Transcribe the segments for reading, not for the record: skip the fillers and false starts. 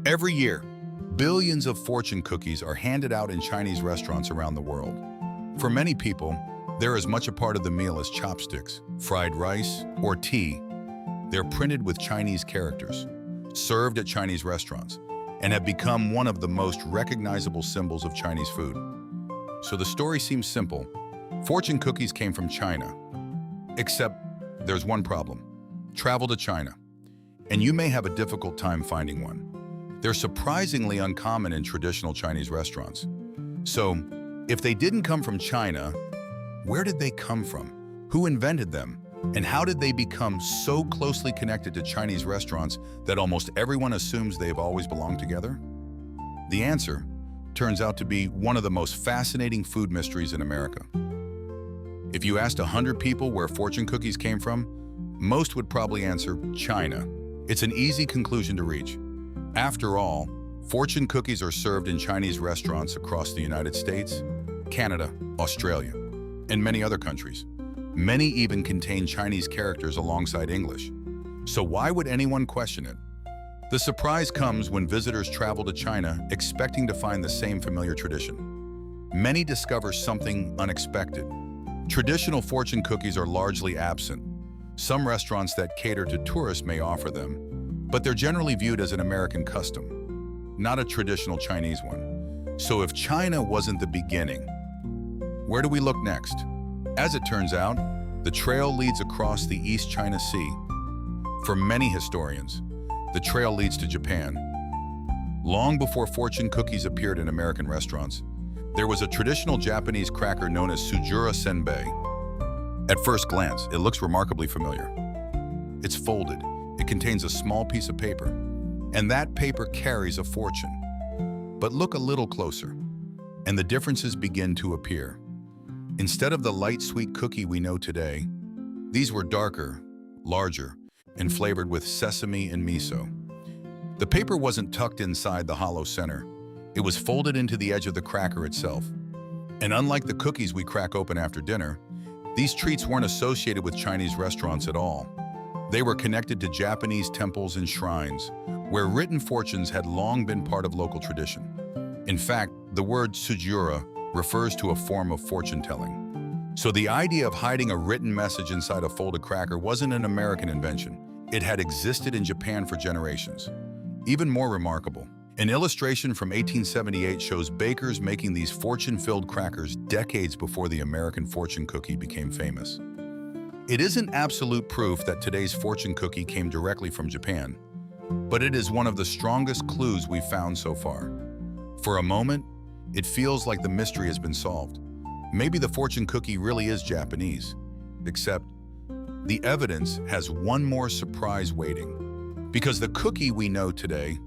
Every year, billions of fortune cookies are handed out in Chinese restaurants around the world. For many people, they're as much a part of the meal as chopsticks, fried rice, or tea. They're printed with Chinese characters, served at Chinese restaurants, and have become one of the most recognizable symbols of Chinese food. So the story seems simple. Fortune cookies came from China. Except there's one problem. Travel to China, and you may have a difficult time finding one. They're surprisingly uncommon in traditional Chinese restaurants. So, if they didn't come from China, where did they come from? Who invented them? And how did they become so closely connected to Chinese restaurants that almost everyone assumes they've always belonged together? The answer turns out to be one of the most fascinating food mysteries in America. If you asked 100 people where fortune cookies came from, most would probably answer China. It's an easy conclusion to reach. After all, fortune cookies are served in Chinese restaurants across the United States, Canada, Australia, and many other countries. Many even contain Chinese characters alongside English. So why would anyone question it? The surprise comes when visitors travel to China expecting to find the same familiar tradition. Many discover something unexpected. Traditional fortune cookies are largely absent. Some restaurants that cater to tourists may offer them, but they're generally viewed as an American custom, not a traditional Chinese one. So if China wasn't the beginning, where do we look next? As it turns out, the trail leads across the East China Sea. For many historians, the trail leads to Japan. Long before fortune cookies appeared in American restaurants, there was a traditional Japanese cracker known as Sujura Senbei. At first glance, it looks remarkably familiar. It's folded. It contains a small piece of paper, and that paper carries a fortune. But look a little closer, and the differences begin to appear. Instead of the light, sweet cookie we know today, these were darker, larger, and flavored with sesame and miso. The paper wasn't tucked inside the hollow center. It was folded into the edge of the cracker itself. And unlike the cookies we crack open after dinner, these treats weren't associated with Chinese restaurants at all. They were connected to Japanese temples and shrines, where written fortunes had long been part of local tradition. In fact, the word sujura refers to a form of fortune-telling. So the idea of hiding a written message inside a folded cracker wasn't an American invention. It had existed in Japan for generations. Even more remarkable, an illustration from 1878 shows bakers making these fortune-filled crackers decades before the American fortune cookie became famous. It isn't absolute proof that today's fortune cookie came directly from Japan, but it is one of the strongest clues we've found so far. For a moment, it feels like the mystery has been solved. Maybe the fortune cookie really is Japanese, except the evidence has one more surprise waiting, because the cookie we know today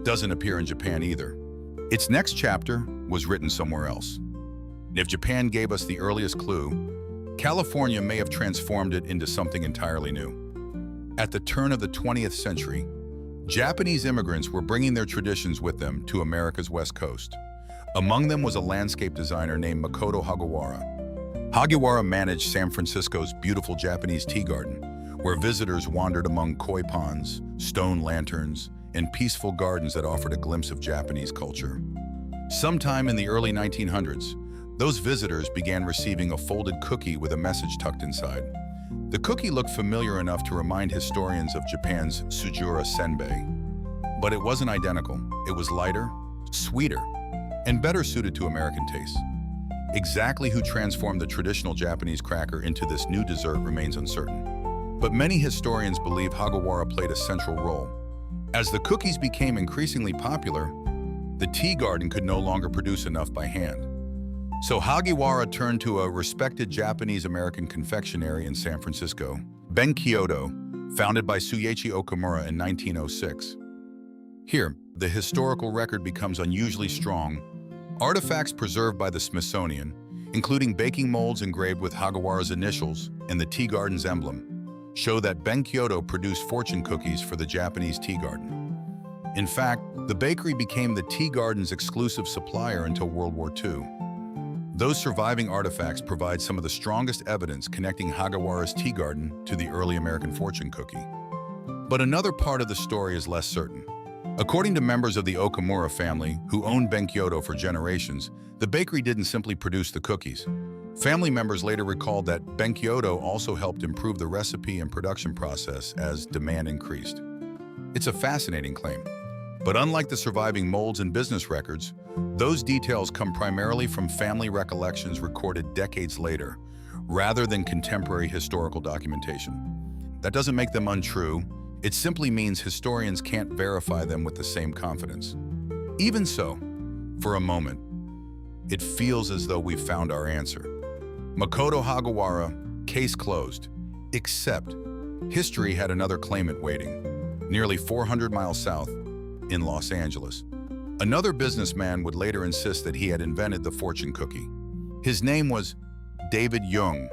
doesn't appear in Japan either. Its next chapter was written somewhere else. If Japan gave us the earliest clue, California may have transformed it into something entirely new. At the turn of the 20th century, Japanese immigrants were bringing their traditions with them to America's West Coast. Among them was a landscape designer named Makoto Hagiwara. Hagiwara managed San Francisco's beautiful Japanese tea garden, where visitors wandered among koi ponds, stone lanterns, and peaceful gardens that offered a glimpse of Japanese culture. Sometime in the early 1900s, those visitors began receiving a folded cookie with a message tucked inside. The cookie looked familiar enough to remind historians of Japan's Sujura Senbei. But it wasn't identical. It was lighter, sweeter, and better suited to American tastes. Exactly who transformed the traditional Japanese cracker into this new dessert remains uncertain. But many historians believe Hagiwara played a central role. As the cookies became increasingly popular, the tea garden could no longer produce enough by hand. So Hagiwara turned to a respected Japanese-American confectionery in San Francisco, Benkyodo, founded by Seiichi Okamura in 1906. Here, the historical record becomes unusually strong. Artifacts preserved by the Smithsonian, including baking molds engraved with Hagiwara's initials and the tea garden's emblem, show that Benkyodo produced fortune cookies for the Japanese tea garden. In fact, the bakery became the tea garden's exclusive supplier until World War II. Those surviving artifacts provide some of the strongest evidence connecting Hagiwara's tea garden to the early American fortune cookie. But another part of the story is less certain. According to members of the Okamura family, who owned Benkyodo for generations, the bakery didn't simply produce the cookies. Family members later recalled that Benkyodo also helped improve the recipe and production process as demand increased. It's a fascinating claim. But unlike the surviving molds and business records, those details come primarily from family recollections recorded decades later, rather than contemporary historical documentation. That doesn't make them untrue. It simply means historians can't verify them with the same confidence. Even so, for a moment, it feels as though we've found our answer. Makoto Hagiwara, case closed. Except, history had another claimant waiting, nearly 400 miles south, in Los Angeles. Another businessman would later insist that he had invented the fortune cookie. His name was David Young.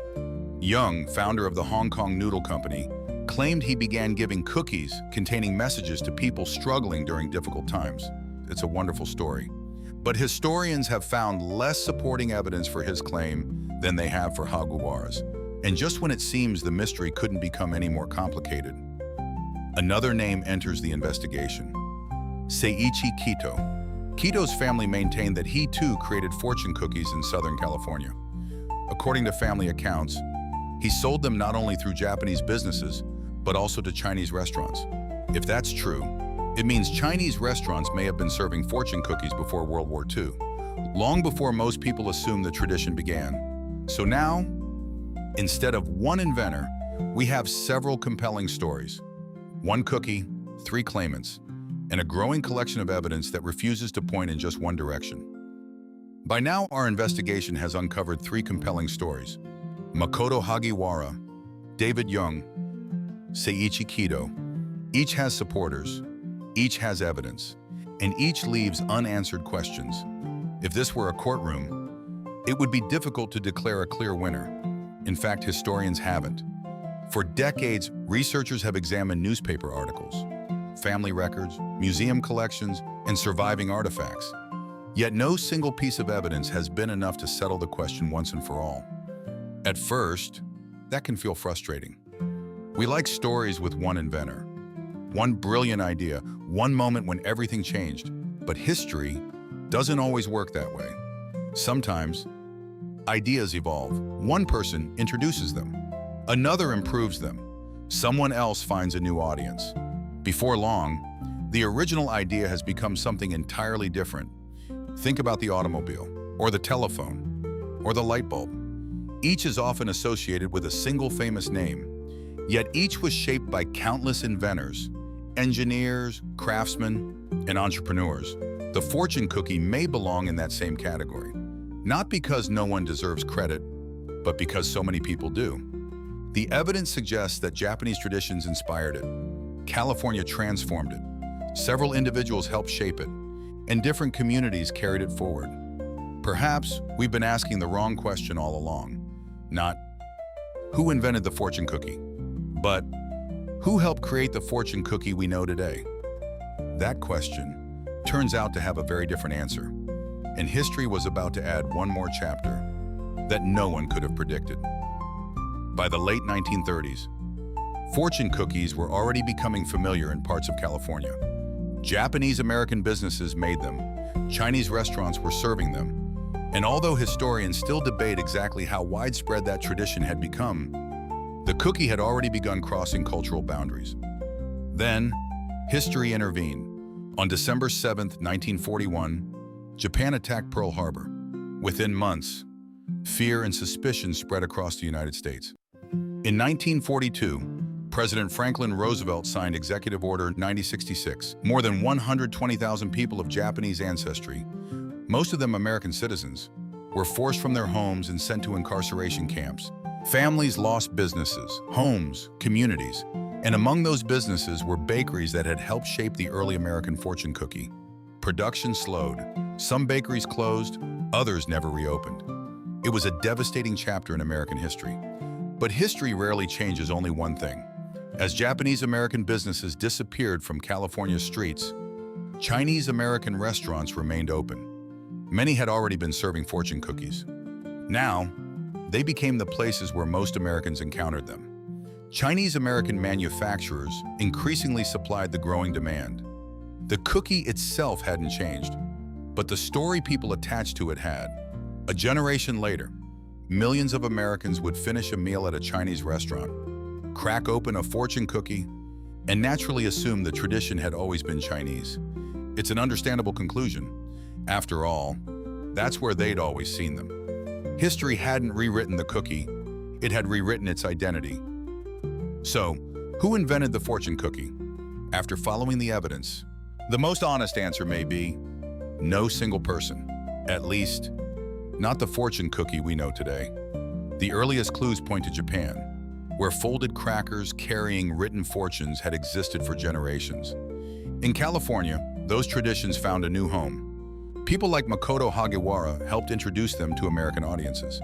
Young, founder of the Hong Kong Noodle Company, claimed he began giving cookies containing messages to people struggling during difficult times. It's a wonderful story. But historians have found less supporting evidence for his claim than they have for Hagiwara's. And just when it seems the mystery couldn't become any more complicated, another name enters the investigation. Seiichi Kito. Kito's family maintained that he too created fortune cookies in Southern California. According to family accounts, he sold them not only through Japanese businesses, but also to Chinese restaurants. If that's true, it means Chinese restaurants may have been serving fortune cookies before World War II, long before most people assumed the tradition began. So now, instead of one inventor, we have several compelling stories. One cookie, three claimants, and a growing collection of evidence that refuses to point in just one direction. By now, our investigation has uncovered three compelling stories. Makoto Hagiwara, David Young, Seiichi Kito. Each has supporters, each has evidence, and each leaves unanswered questions. If this were a courtroom, it would be difficult to declare a clear winner. In fact, historians haven't. For decades, researchers have examined newspaper articles, family records, museum collections, and surviving artifacts. Yet no single piece of evidence has been enough to settle the question once and for all. At first, that can feel frustrating. We like stories with one inventor, one brilliant idea, one moment when everything changed. But history doesn't always work that way. Sometimes, ideas evolve. One person introduces them, another improves them, someone else finds a new audience. Before long, the original idea has become something entirely different. Think about the automobile, or the telephone, or the light bulb. Each is often associated with a single famous name, yet each was shaped by countless inventors, engineers, craftsmen, and entrepreneurs. The fortune cookie may belong in that same category, not because no one deserves credit, but because so many people do. The evidence suggests that Japanese traditions inspired it, California transformed it, several individuals helped shape it, and different communities carried it forward. Perhaps we've been asking the wrong question all along. Not, who invented the fortune cookie? But, who helped create the fortune cookie we know today? That question turns out to have a very different answer. And history was about to add one more chapter that no one could have predicted. By the late 1930s, fortune cookies were already becoming familiar in parts of California. Japanese-American businesses made them, Chinese restaurants were serving them, and although historians still debate exactly how widespread that tradition had become, the cookie had already begun crossing cultural boundaries. Then, history intervened. On December 7, 1941, Japan attacked Pearl Harbor. Within months, fear and suspicion spread across the United States. In 1942, President Franklin Roosevelt signed Executive Order 9066. More than 120,000 people of Japanese ancestry, most of them American citizens, were forced from their homes and sent to incarceration camps. Families lost businesses, homes, communities, and among those businesses were bakeries that had helped shape the early American fortune cookie. Production slowed. Some bakeries closed, others never reopened. It was a devastating chapter in American history. But history rarely changes only one thing. As Japanese-American businesses disappeared from California's streets, Chinese-American restaurants remained open. Many had already been serving fortune cookies. Now, they became the places where most Americans encountered them. Chinese-American manufacturers increasingly supplied the growing demand. The cookie itself hadn't changed, but the story people attached to it had. A generation later, millions of Americans would finish a meal at a Chinese restaurant, crack open a fortune cookie, and naturally assume the tradition had always been Chinese. It's an understandable conclusion. After all, that's where they'd always seen them. History hadn't rewritten the cookie, it had rewritten its identity. So, who invented the fortune cookie? After following the evidence, the most honest answer may be no single person. At least, not the fortune cookie we know today. The earliest clues point to Japan, where folded crackers carrying written fortunes had existed for generations. In California, those traditions found a new home. People like Makoto Hagiwara helped introduce them to American audiences.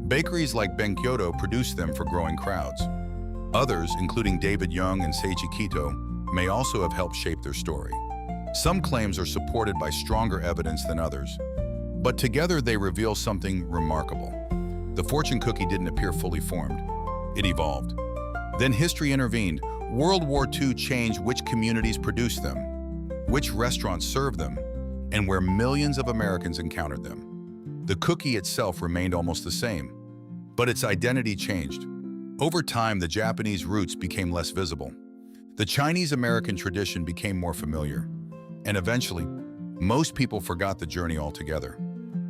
Bakeries like Benkyodo produced them for growing crowds. Others, including David Young and Seiichi Kito, may also have helped shape their story. Some claims are supported by stronger evidence than others, but together they reveal something remarkable. The fortune cookie didn't appear fully formed. It evolved. Then history intervened. World War II changed which communities produced them, which restaurants served them, and where millions of Americans encountered them. The cookie itself remained almost the same, but its identity changed. Over time, the Japanese roots became less visible. The Chinese-American tradition became more familiar, and eventually, most people forgot the journey altogether.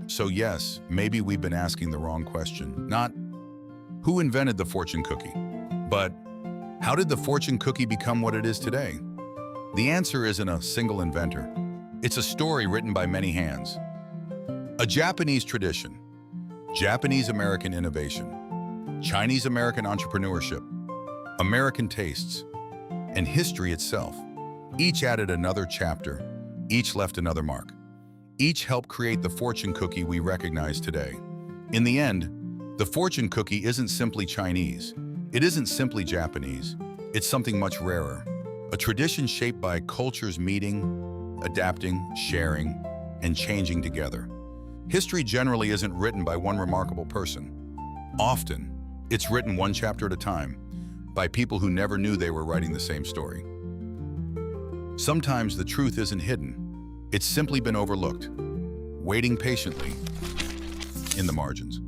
So yes, maybe we've been asking the wrong question. Not who invented the fortune cookie, but how did the fortune cookie become what it is today? The answer isn't a single inventor. It's a story written by many hands. A Japanese tradition, Japanese-American innovation, Chinese-American entrepreneurship, American tastes, and history itself. Each added another chapter, each left another mark. Each helped create the fortune cookie we recognize today. In the end, the fortune cookie isn't simply Chinese. It isn't simply Japanese. It's something much rarer. A tradition shaped by cultures meeting, adapting, sharing, and changing together. History generally isn't written by one remarkable person. Often, it's written one chapter at a time by people who never knew they were writing the same story. Sometimes the truth isn't hidden. It's simply been overlooked, waiting patiently in the margins.